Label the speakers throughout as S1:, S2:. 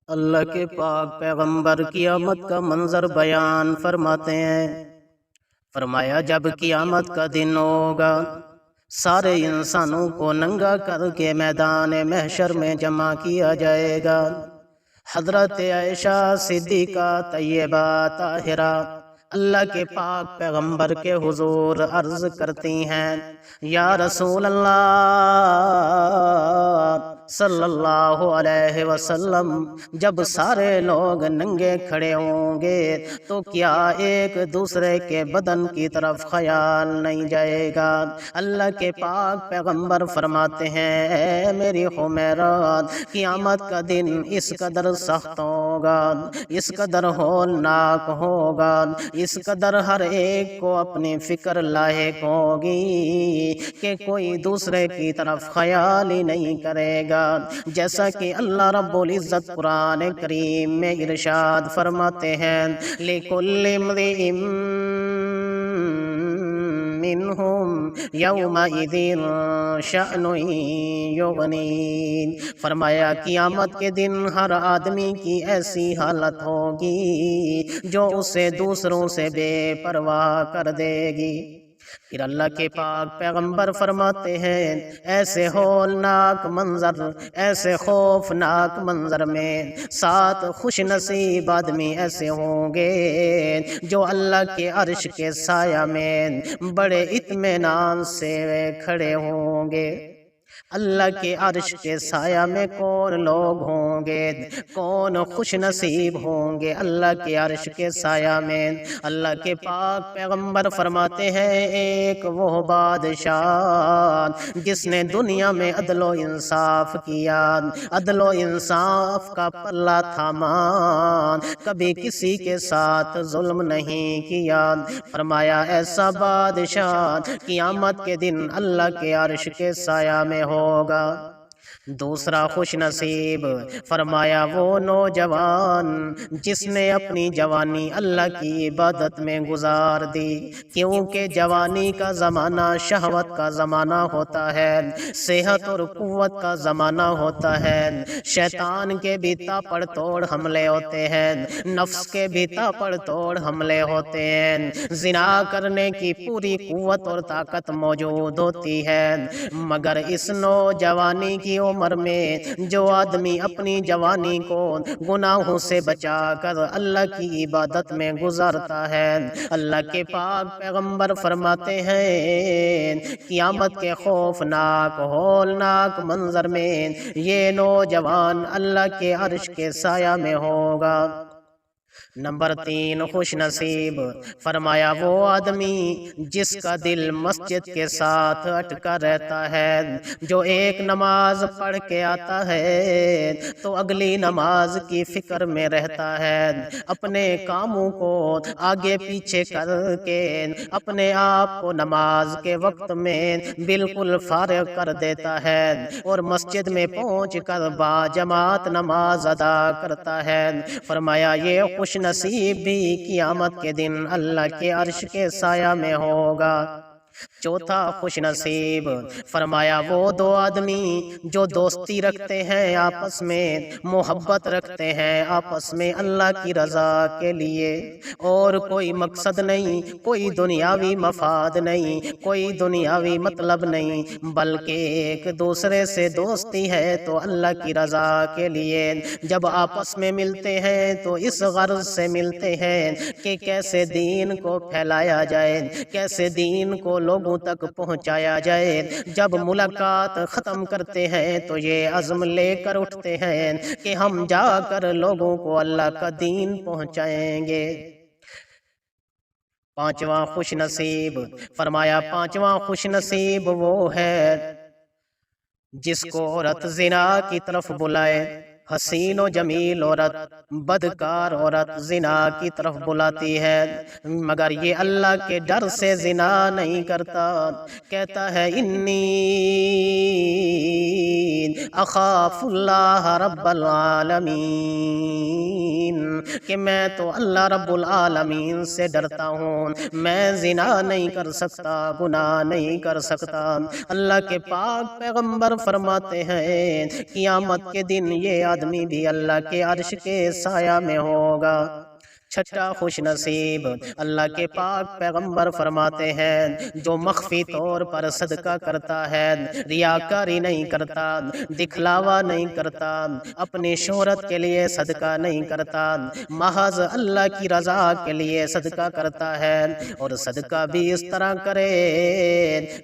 S1: اللہ کے پاک پیغمبر قیامت کا منظر بیان فرماتے ہیں۔ فرمایا جب قیامت کا دن ہوگا، سارے انسانوں کو ننگا کر کے میدان محشر میں جمع کیا جائے گا۔ حضرت عائشہ صدیقہ طیبہ طاہرہ اللہ کے پاک پیغمبر کے حضور عرض کرتی ہیں، یا رسول اللہ صلی اللہ علیہ وسلم، جب سارے لوگ ننگے کھڑے ہوں گے تو کیا ایک دوسرے کے بدن کی طرف خیال نہیں جائے گا؟ اللہ کے پاک پیغمبر فرماتے ہیں، اے میری حمیرات، قیامت کا دن اس قدر سخت ہوگا، اس قدر ہولناک ہوگا، اس قدر ہر ایک کو اپنی فکر لاحق ہوگی کہ کوئی دوسرے کی طرف خیال ہی نہیں کرے گا۔ جیسا کہ اللہ رب العزت قرآن کریم میں ارشاد فرماتے ہیں، لِكُلِّ امْرِئٍ مِّنْهُمْ يَوْمَئِذٍ شَأْنٌ يُغْنِيهِ۔ فرمایا قیامت کے دن ہر آدمی کی ایسی حالت ہوگی جو اسے دوسروں سے بے پرواہ کر دے گی۔ پھر اللہ کے پاک پیغمبر فرماتے ہیں، ایسے ہولناک منظر، ایسے خوفناک منظر میں 7 خوش نصیب آدمی ایسے ہوں گے جو اللہ کے عرش کے سایہ میں بڑے اطمینان سے کھڑے ہوں گے۔ اللہ کے عرش کے سایہ میں کون لوگ ہوں گے، کون خوش نصیب ہوں گے اللہ کے عرش کے سایہ میں؟ اللہ کے پاک پیغمبر فرماتے ہیں، ایک وہ بادشاہ جس نے دنیا میں عدل و انصاف کیا، عدل و انصاف کا پلہ تھاما، کبھی کسی کے ساتھ ظلم نہیں کیا۔ فرمایا ایسا بادشاہ قیامت کے دن اللہ کے عرش کے سایہ میں ہوگا۔ دوسرا خوش نصیب، فرمایا وہ نوجوان جس نے اپنی جوانی اللہ کی عبادت میں گزار دی، کیونکہ جوانی کا زمانہ شہوت کا زمانہ ہوتا ہے، صحت اور قوت کا زمانہ ہوتا ہے، شیطان کے بھی تاپڑ توڑ حملے ہوتے ہیں، نفس کے بھی تاپڑ توڑ حملے ہوتے ہیں، زنا کرنے کی پوری قوت اور طاقت موجود ہوتی ہے، مگر اس نوجوانی کی عمر میں جو آدمی اپنی جوانی کو گناہوں سے بچا کر اللہ کی عبادت میں گزارتا ہے، اللہ کے پاک پیغمبر فرماتے ہیں، قیامت کے خوفناک ہولناک منظر میں یہ نوجوان اللہ کے عرش کے سایہ میں ہوگا۔ نمبر 3 خوش نصیب، فرمایا وہ آدمی جس کا دل مسجد کے ساتھ اٹکا رہتا ہے، جو ایک نماز پڑھ کے آتا ہے تو اگلی نماز کی فکر میں رہتا ہے، اپنے کاموں کو آگے پیچھے کر کے اپنے آپ کو نماز کے وقت میں بالکل فارغ کر دیتا ہے اور مسجد میں پہنچ کر با جماعت نماز ادا کرتا ہے۔ فرمایا یہ خوش نصیب بھی قیامت کے دن اللہ کے عرش کے سایہ میں ہوگا۔ چوتھا خوش نصیب، فرمایا وہ 2 آدمی جو دوستی رکھتے ہیں، آپس میں محبت رکھتے ہیں، آپس میں اللہ کی رضا کے لیے، اور کوئی مقصد نہیں، کوئی دنیاوی مفاد نہیں، کوئی دنیاوی مطلب نہیں، بلکہ ایک دوسرے سے دوستی ہے تو اللہ کی رضا کے لیے۔ جب آپس میں ملتے ہیں تو اس غرض سے ملتے ہیں کہ کیسے دین کو پھیلایا جائے، کیسے دین کو لوگوں تک پہنچایا جائے۔ جب ملاقات ختم کرتے ہیں تو یہ عزم لے کر اٹھتے ہیں کہ ہم جا کر لوگوں کو اللہ کا دین پہنچائیں گے۔ 5واں خوش نصیب، فرمایا 5واں خوش نصیب وہ ہے جس کو عورت زنا کی طرف بلائے، حسین و جمیل عورت، بدکار عورت زنا کی طرف بلاتی ہے، مگر یہ اللہ کے ڈر سے زنا نہیں کرتا، کہتا ہے انی اخاف اللہ رب العالمین، کہ میں تو اللہ رب العالمین سے ڈرتا ہوں، میں زنا نہیں کر سکتا، گناہ نہیں کر سکتا۔ اللہ کے پاک پیغمبر فرماتے ہیں قیامت کے دن یہ آدمی بھی اللہ کے عرش کے سایہ میں ہوگا۔ چھٹا خوش نصیب، اللہ کے پاک پیغمبر فرماتے ہیں جو مخفی طور پر صدقہ کرتا ہے، ریاکاری نہیں کرتا، دکھلاوا نہیں کرتا، اپنی شہرت کے لیے صدقہ نہیں کرتا، محض اللہ کی رضا کے لیے صدقہ کرتا ہے، اور صدقہ بھی اس طرح کرے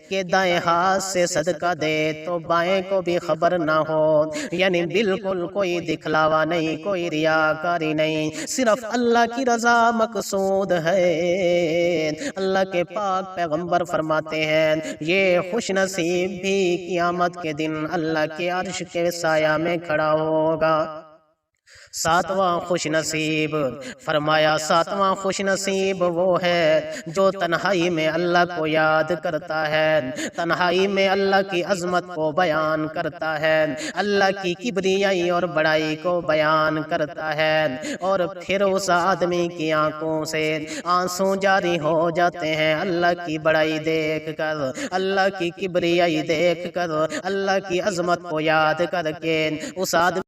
S1: کہ دائیں ہاتھ سے صدقہ دے تو بائیں کو بھی خبر نہ ہو، یعنی بالکل کوئی دکھلاوا نہیں، کوئی ریاکاری نہیں، صرف اللہ کی رضا مقصود ہے۔ اللہ کے پاک پیغمبر فرماتے ہیں یہ خوش نصیب بھی قیامت کے دن اللہ کے عرش کے سایہ میں کھڑا ہوگا۔ ساتواں خوش نصیب، فرمایا ساتواں خوش نصیب وہ ہے جو تنہائی میں اللہ کو یاد کرتا ہے، تنہائی میں اللہ کی عظمت کو بیان کرتا ہے، اللہ کی کبریائی اور بڑائی کو بیان کرتا ہے، اور پھر اس آدمی کی آنکھوں سے آنسو جاری ہو جاتے ہیں اللہ کی بڑائی دیکھ کر، اللہ کی کبریائی دیکھ کر، اللہ کی عظمت کو یاد کر کے۔ اس آدمی